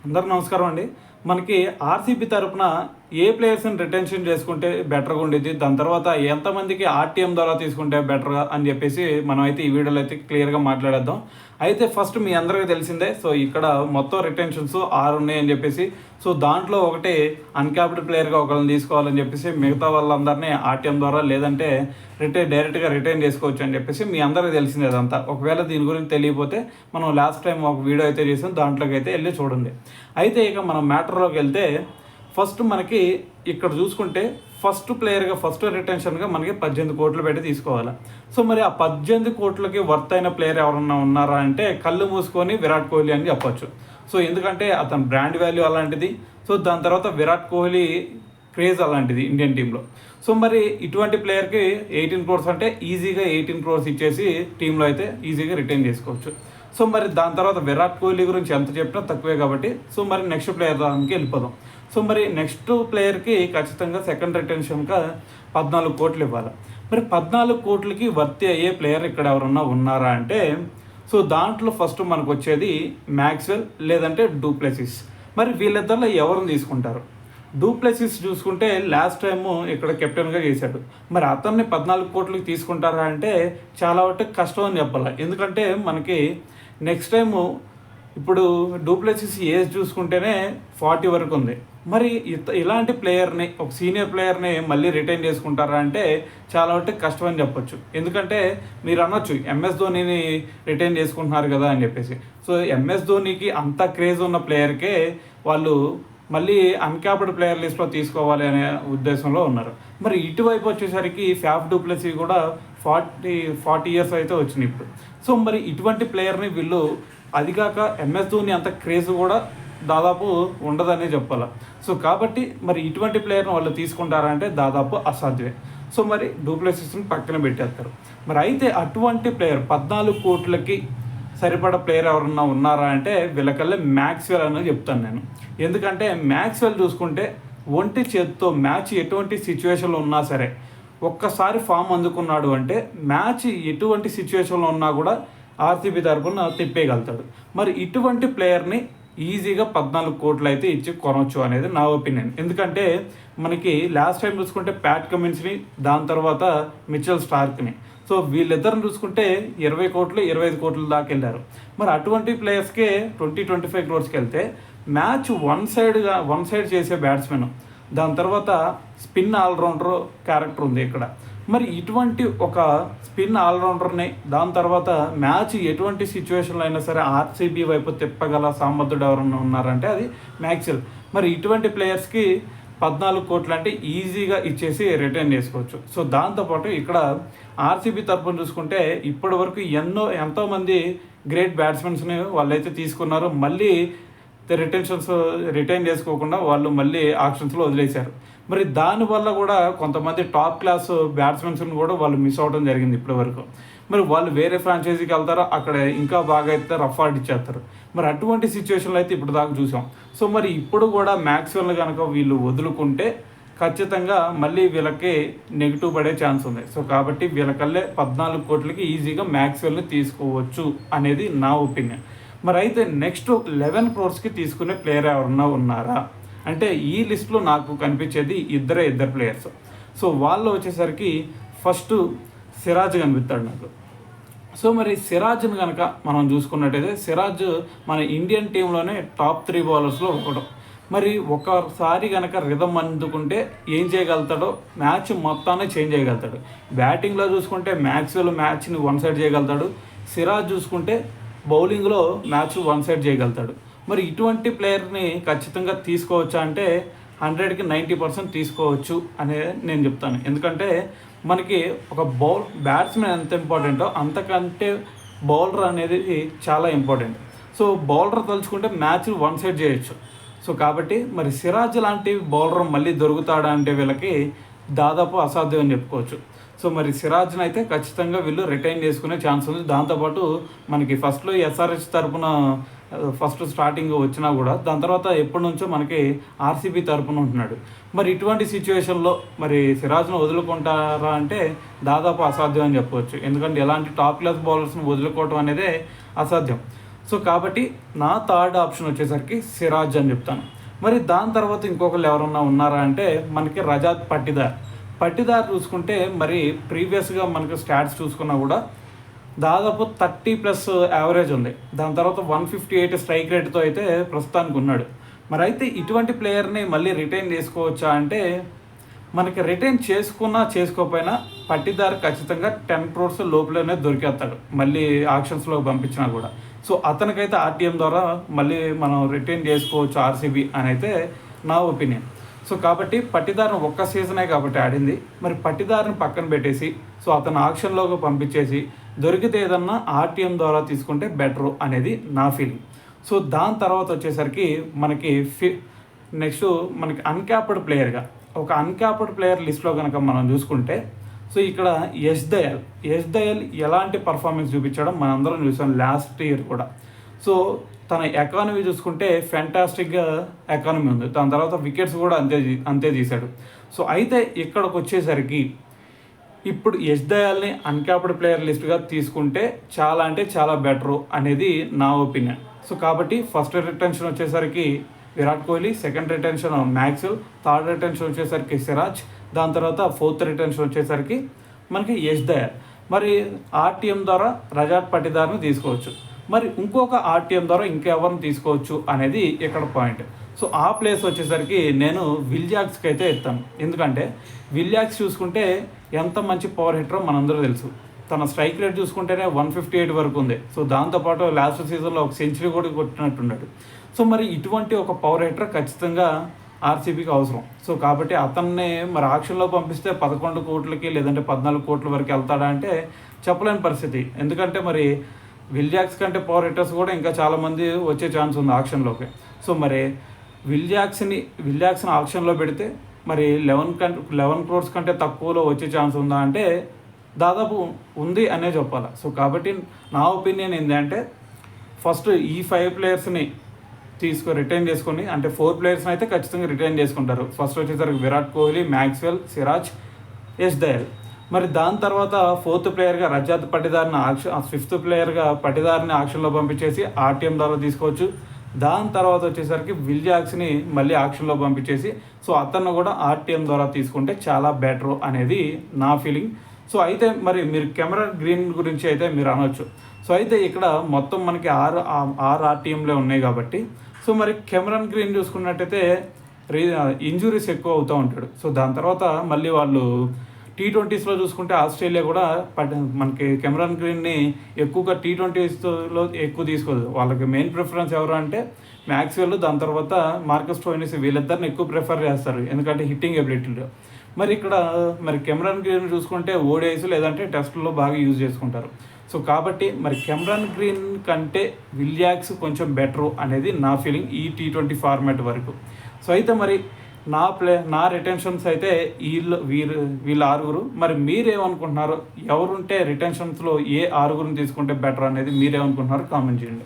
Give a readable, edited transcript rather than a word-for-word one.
అందరూ నమస్కారం అండి. మనకి ఆర్సీబీ తరపున ఏ ప్లేయర్స్‌ని రిటెన్షన్ చేసుకుంటే బెటర్‌గా ఉండేది, దాని తర్వాత ఎంతమందికి ఆర్టీఎం ద్వారా తీసుకుంటే బెటర్‌గా అని చెప్పేసి మనమైతే ఈ వీడియోలో అయితే క్లియర్‌గా మాట్లాడేద్దాం. అయితే ఫస్ట్ మీ అందరికీ తెలిసిందే. సో ఇక్కడ మొత్తం రిటెన్షన్స్ 6 ఉన్నాయని చెప్పేసి, సో దాంట్లో ఒకటి అన్‌క్యాప్డ్ ప్లేయర్‌గా ఒకళ్ళని తీసుకోవాలని చెప్పేసి మిగతా వాళ్ళందరినీ ఆర్టీఎం ద్వారా లేదంటే డైరెక్ట్‌గా రిటైన్ చేసుకోవచ్చు అని చెప్పేసి మీ అందరికీ తెలిసిందే అదంతా. ఒకవేళ దీని గురించి తెలియకపోతే మనం లాస్ట్ టైం ఒక వీడియో అయితే చేసాం, దాంట్లోకి అయితే వెళ్ళి చూడండి. అయితే ఇక మనం మ్యాటర్‌లోకి వెళ్తే ఫస్ట్ మనకి ఇక్కడ చూసుకుంటే ఫస్ట్ రిటెన్షన్గా మనకి 18 కోట్లు పెట్టి తీసుకోవాలి. సో మరి ఆ 18 కోట్లకి వర్త్ అయిన ప్లేయర్ ఎవరన్నా ఉన్నారా అంటే కళ్ళు మూసుకొని విరాట్ కోహ్లీ అని చెప్పొచ్చు. సో ఎందుకంటే అతని బ్రాండ్ వాల్యూ అలాంటిది. సో దాని తర్వాత విరాట్ కోహ్లీ క్రేజ్ అలాంటిది ఇండియన్ టీంలో. సో మరి ఇటువంటి ప్లేయర్కి 18 క్రోర్స్ అంటే ఈజీగా 18 క్రోర్స్ ఇచ్చేసి టీంలో అయితే ఈజీగా రిటైన్ చేసుకోవచ్చు. సో మరి దాని తర్వాత విరాట్ కోహ్లీ గురించి ఎంత చెప్పినా తక్కువే కాబట్టి సో మరి నెక్స్ట్ ప్లేయర్ దానికి వెళ్ళిపోదాం. సో మరి నెక్స్ట్ ప్లేయర్కి ఖచ్చితంగా సెకండ్ రిటెన్షన్గా 14 కోట్లు ఇవ్వాలి. మరి 14 కోట్లకి వర్తి అయ్యే ప్లేయర్ ఇక్కడ ఎవరన్నా ఉన్నారా అంటే సో దాంట్లో ఫస్ట్ మనకు వచ్చేది మ్యాక్స్వెల్ లేదంటే డూప్లెసిస్. మరి వీళ్ళిద్దరిలో ఎవరిని తీసుకుంటారు? డూప్లెసిస్ చూసుకుంటే లాస్ట్ టైము ఇక్కడ కెప్టెన్గా చేశాడు. మరి అతన్ని 14 కోట్లకి తీసుకుంటారా అంటే చాలా వరకు కష్టం అని చెప్పాలి. ఎందుకంటే మనకి నెక్స్ట్ టైము ఇప్పుడు డూప్లెసిస్ ఏజ్ చూసుకుంటేనే 40 వరకు ఉంది. మరి ఇలాంటి ప్లేయర్ని ఒక సీనియర్ ప్లేయర్ని మళ్ళీ రిటైన్ చేసుకుంటారా అంటే చాలా వరకు కష్టం అని చెప్పొచ్చు. ఎందుకంటే మీరు అనొచ్చు ఎంఎస్ ధోనిని రిటైన్ చేసుకుంటున్నారు కదా అని చెప్పేసి. సో ఎంఎస్ ధోనికి అంత క్రేజ్ ఉన్న ప్లేయర్కే వాళ్ళు మళ్ళీ అన్క్యాప్డ్ ప్లేయర్ లిస్ట్లో తీసుకోవాలి అనే ఉద్దేశంలో ఉన్నారు. మరి ఇటువైపు వచ్చేసరికి ఫ్యాఫ్ డూప్లెసీ కూడా 40 ఇయర్స్ అయితే వచ్చినాయి ఇప్పుడు. సో మరి ఇటువంటి ప్లేయర్ని వీళ్ళు అదిగాక ఎంఎస్ ధోని అంత క్రేజ్ కూడా దాదాపు ఉండదనే చెప్పాలి. సో కాబట్టి మరి ఇటువంటి ప్లేయర్ని వాళ్ళు తీసుకుంటారంటే దాదాపు అసాధ్యమే. సో మరి డూప్లెసిస్ని పక్కన పెట్టేస్తారు. మరి అయితే అటువంటి ప్లేయర్ 14 కోట్లకి సరిపడా ప్లేయర్ ఎవరన్నా ఉన్నారా అంటే వీళ్ళకల్లా మ్యాక్స్వెల్ అని చెప్తాను నేను. ఎందుకంటే మ్యాక్స్వెల్ చూసుకుంటే ఒంటి చేతితో మ్యాచ్ ఎటువంటి సిచ్యువేషన్లో ఉన్నా సరే ఒక్కసారి ఫామ్ అందుకున్నాడు అంటే మ్యాచ్ ఎటువంటి సిచ్యువేషన్లో ఉన్నా కూడా ఆర్సీబీ తరపున తిప్పేయగలుగుతాడు. మరి ఇటువంటి ప్లేయర్ని ఈజీగా 14 కోట్లు అయితే ఇచ్చి కొనవచ్చు అనేది నా ఒపీనియన్. ఎందుకంటే మనకి లాస్ట్ టైం చూసుకుంటే ప్యాట్ కమిన్స్ని దాని తర్వాత మిచెల్ స్టార్క్ని, సో వీళ్ళిద్దరిని చూసుకుంటే 20 కోట్లు 25 కోట్ల దాకా వెళ్ళారు. మరి అటువంటి ప్లేయర్స్కే 20-25 క్రోర్స్కి వెళ్తే మ్యాచ్ వన్ సైడ్ చేసే బ్యాట్స్మెన్, దాని తర్వాత స్పిన్ ఆల్రౌండర్ క్యారెక్టర్ ఉంది ఇక్కడ. మరి ఇటువంటి ఒక స్పిన్ ఆల్రౌండర్ని దాని తర్వాత మ్యాచ్ ఎటువంటి సిచ్యువేషన్లో అయినా సరే ఆర్సీబీ వైపు తిప్పగల సామర్థ్యుడు ఎవరన్నా ఉన్నారంటే అది మ్యాక్స్వెల్. మరి ఇటువంటి ప్లేయర్స్కి 14 కోట్లు అంటే ఈజీగా ఇచ్చేసి రిటైన్ చేసుకోవచ్చు. సో దాంతోపాటు ఇక్కడ ఆర్సీబీ తరపున చూసుకుంటే ఇప్పటి వరకు ఎంతోమంది గ్రేట్ బ్యాట్స్మెన్స్ని వాళ్ళైతే తీసుకున్నారు. మళ్ళీ రిటైన్ చేసుకోకుండా వాళ్ళు మళ్ళీ ఆప్షన్స్లో వదిలేశారు. మరి దానివల్ల కూడా కొంతమంది టాప్ క్లాస్ బ్యాట్స్మెన్స్ని కూడా వాళ్ళు మిస్ అవ్వడం జరిగింది ఇప్పటి వరకు. మరి వాళ్ళు వేరే ఫ్రాంచైజీకి వెళ్తారో అక్కడ ఇంకా బాగా అయితే రఫ్ ఇచ్చేస్తారు. మరి అటువంటి సిచ్యువేషన్లో అయితే ఇప్పుడు దాకా చూసాం. సో మరి ఇప్పుడు కూడా మ్యాక్స్వెల్ కనుక వీళ్ళు వదులుకుంటే ఖచ్చితంగా మళ్ళీ వీళ్ళకి నెగిటివ్ పడే ఛాన్స్ ఉంది. సో కాబట్టి వీళ్ళకల్లే 14 కోట్లకి ఈజీగా మ్యాక్స్వెల్ని తీసుకోవచ్చు అనేది నా ఒపీనియన్. మరి అయితే నెక్స్ట్ 11 క్రోర్స్కి తీసుకునే ప్లేయర్ ఎవరన్నా ఉన్నారా అంటే ఈ లిస్ట్లో నాకు కనిపించేది ఇద్దరు ప్లేయర్స్. సో వాళ్ళు వచ్చేసరికి ఫస్ట్ సిరాజ్ కనిపిస్తాడు నాకు. సో మరి సిరాజ్ని కనుక మనం చూసుకున్నట్టయితే సిరాజ్ మన ఇండియన్ టీంలోనే టాప్ 3 బౌలర్స్లో ఒకడు. మరి ఒకసారి కనుక రిధమ్ అందుకుంటే ఏం చేయగలుగుతాడో మ్యాచ్ మొత్తాన్ని చేంజ్ చేయగలుగుతాడు. బ్యాటింగ్లో చూసుకుంటే మ్యాక్స్వెల్ మ్యాచ్ని వన్ సైడ్ చేయగలుగుతాడు. సిరాజ్ చూసుకుంటే బౌలింగ్లో మ్యాచ్ వన్ సైడ్ చేయగలుగుతాడు. మరి ఇటువంటి ప్లేయర్ని ఖచ్చితంగా తీసుకోవచ్చా అంటే 100కి 90% తీసుకోవచ్చు అనే నేను చెప్తాను. ఎందుకంటే మనకి ఒక బ్యాట్స్మెన్ ఎంత ఇంపార్టెంటో అంతకంటే బౌలర్ అనేది చాలా ఇంపార్టెంట్. సో బౌలర్ తలుచుకుంటే మ్యాచ్ వన్ సైడ్ చేయొచ్చు. సో కాబట్టి మరి సిరాజ్ లాంటి బౌలర్ మళ్ళీ దొరుకుతాడా అంటే వీళ్ళకి దాదాపు అసాధ్యం అని చెప్పుకోవచ్చు. సో మరి సిరాజ్ని అయితే ఖచ్చితంగా వీళ్ళు రిటైన్ చేసుకునే ఛాన్స్ ఉంది. దాంతోపాటు మనకి ఫస్ట్లో ఎస్ఆర్హెచ్ తరపున ఫస్ట్ స్టార్టింగ్ వచ్చినా కూడా దాని తర్వాత ఎప్పటి నుంచో మనకి ఆర్సీబీ తరపున ఉంటున్నాడు. మరి ఇటువంటి సిచ్యువేషన్లో మరి సిరాజ్ను వదులుకుంటారా అంటే దాదాపు అసాధ్యం అని చెప్పవచ్చు. ఎందుకంటే ఎలాంటి టాప్ క్లాస్ బౌలర్స్ని వదులుకోవటం అనేదే అసాధ్యం. సో కాబట్టి నా థర్డ్ ఆప్షన్ వచ్చేసరికి సిరాజ్ అని చెప్తాను. మరి దాని తర్వాత ఇంకొకరు ఎవరన్నా ఉన్నారా అంటే మనకి రజాత్ పట్టిదార్ చూసుకుంటే మరి ప్రీవియస్గా మనకి స్టాట్స్ చూసుకున్నా కూడా దాదాపు 30+ యావరేజ్ ఉంది. దాని తర్వాత 158 స్ట్రైక్ రేట్తో అయితే ప్రస్తుతానికి ఉన్నాడు. మరి అయితే ఇటువంటి ప్లేయర్ని మళ్ళీ రిటైన్ చేసుకోవచ్చా అంటే మనకి రిటైన్ చేసుకున్నా చేసుకోకపోయినా పట్టిదారు ఖచ్చితంగా 10 crores లోపలనే దొరికేస్తాడు మళ్ళీ ఆక్షన్స్లో పంపించినా కూడా. సో అతనికైతే ఆర్టీఎం ద్వారా మళ్ళీ మనం రిటైన్ చేసుకోవచ్చు ఆర్సీబీ అని అయితే నా ఒపీనియన్. సో కాబట్టి పట్టిదారుని ఒక్క సీజనే కాబట్టి ఆడింది, మరి పట్టిదారుని పక్కన పెట్టేసి సో అతను ఆక్షన్లోకి పంపించేసి దొరికితే ఏదన్నా ఆర్టీఎం ద్వారా తీసుకుంటే బెటరు అనేది నా ఫీలింగ్. సో దాని తర్వాత వచ్చేసరికి మనకి నెక్స్ట్ మనకి అన్క్యాప్డ్ ప్లేయర్గా ఒక అన్క్యాప్డ్ ప్లేయర్ లిస్ట్లో కనుక మనం చూసుకుంటే సో ఇక్కడ యష్ దయాల్ ఎలాంటి పర్ఫార్మెన్స్ చూపించడం మనందరం చూసాం లాస్ట్ ఇయర్ కూడా. సో తన ఎకానమీ చూసుకుంటే ఫ్యాంటాస్టిక్గా ఎకానమీ ఉంది. దాని తర్వాత వికెట్స్ కూడా అంతే తీశాడు. సో అయితే ఇక్కడికి వచ్చేసరికి ఇప్పుడు యష్ దయాల్ని అన్క్యాప్డ్ ప్లేయర్ లిస్ట్గా తీసుకుంటే చాలా అంటే చాలా బెటరు అనేది నా ఒపీనియన్. సో కాబట్టి ఫస్ట్ రిటెన్షన్ వచ్చేసరికి Virat Kohli, second retention Maxwell, third retention వచ్చేసరికి సిరాజ్, దాని తర్వాత ఫోర్త్ రిటెన్షన్ వచ్చేసరికి మనకి యష్ దయాల్. మరి ఆర్టీఎం ద్వారా రజాత్ పట్టిదార్ని తీసుకోవచ్చు. మరి ఇంకొక ఆర్టీఎం ద్వారా ఇంకెవరిని తీసుకోవచ్చు అనేది ఇక్కడ పాయింట్. సో ఆ ప్లేస్ వచ్చేసరికి నేను విల్జాక్స్కి అయితే ఎత్తాను. ఎందుకంటే విల్జాక్స్ చూసుకుంటే ఎంత మంచి పవర్ హిట్టరో మనందరూ తెలుసు. తన స్ట్రైక్ రేట్ చూసుకుంటేనే 158 వరకు ఉంది. సో దాంతోపాటు లాస్ట్ సీజన్లో ఒక సెంచరీ కూడా కొట్టినట్టున్నాడు. సో మరి ఇటువంటి ఒక పవర్ హిట్టర్ ఖచ్చితంగా ఆర్సీబీకి అవసరం. సో కాబట్టి అతన్నే మరి ఆక్షన్లో పంపిస్తే 11 కోట్లకి లేదంటే 14 కోట్ల వరకు వెళ్తాడా అంటే చెప్పలేని పరిస్థితి. ఎందుకంటే మరి విల్జాక్స్ కంటే పవర్ హిట్టర్స్ కూడా ఇంకా చాలామంది వచ్చే ఛాన్స్ ఉంది ఆక్షన్లోకి. సో మరి విల్జాక్స్ని ఆక్షన్లో పెడితే మరి 11 crores కంటే తక్కువలో వచ్చే ఛాన్స్ ఉందా అంటే దాదాపు ఉంది అనే చెప్పాలి. సో కాబట్టి నా ఒపీనియన్ ఏంటంటే ఫస్ట్ ఈ 5 ప్లేయర్స్ని రిటైన్ చేసుకొని, అంటే 4 ప్లేయర్స్ని అయితే ఖచ్చితంగా రిటైన్ చేసుకుంటారు. ఫస్ట్ వచ్చేసరికి విరాట్ కోహ్లీ, మ్యాక్స్వెల్, సిరాజ్, యష్ దయాల్. మరి దాని తర్వాత 4th ప్లేయర్గా రజాత్ పట్టిదార్ని 5th ప్లేయర్గా పట్టిదార్ని ఆక్షన్లో పంపించేసి ఆర్టీఎం ద్వారా తీసుకోవచ్చు. దాని తర్వాత వచ్చేసరికి విల్జాక్స్ని మళ్ళీ ఆక్షన్లో పంపించేసి సో అతన్ని కూడా ఆర్టీఎం ద్వారా తీసుకుంటే చాలా బెటరు అనేది నా ఫీలింగ్. సో అయితే మరి మీరు కెమెరాన్ గ్రీన్ గురించి అయితే మీరు అనవచ్చు. సో అయితే ఇక్కడ మొత్తం మనకి 6 ఆర్టీఎంలే ఉన్నాయి కాబట్టి సో మరి కెమెరాన్ గ్రీన్ చూసుకున్నట్టయితే ఇంజురీస్ ఎక్కువ అవుతూ ఉంటాడు. సో దాని తర్వాత మళ్ళీ వాళ్ళు T20స్లో చూసుకుంటే ఆస్ట్రేలియా కూడా మనకి కెమెరాన్ గ్రీన్ని ఎక్కువగా T20స్లో ఎక్కువ తీసుకోదు. వాళ్ళకి మెయిన్ ప్రిఫరెన్స్ ఎవరు అంటే మ్యాక్స్వెల్, దాని తర్వాత మార్కస్ స్టోయినిస్, వీళ్ళిద్దరిని ఎక్కువ ప్రిఫర్ చేస్తారు ఎందుకంటే హిట్టింగ్ ఎబిలిటీలో. మరి ఇక్కడ మరి కెమెరాన్ గ్రీన్ చూసుకుంటే ఓడిఐస్ లేదంటే టెస్ట్లో బాగా యూజ్ చేసుకుంటారు. సో కాబట్టి మరి కెమెరాన్ గ్రీన్ కంటే విల్జాక్స్ కొంచెం బెటరు అనేది నా ఫీలింగ్ ఈ T20 ఫార్మాట్ వరకు. సో అయితే మరి నా రిటెన్షన్స్ అయితే వీళ్ళ 6. మరి మీరేమనుకుంటున్నారు? ఎవరుంటే రిటెన్షన్స్లో ఏ 6 తీసుకుంటే బెటర్ అనేది మీరేమనుకుంటున్నారు? కామెంట్ చేయండి.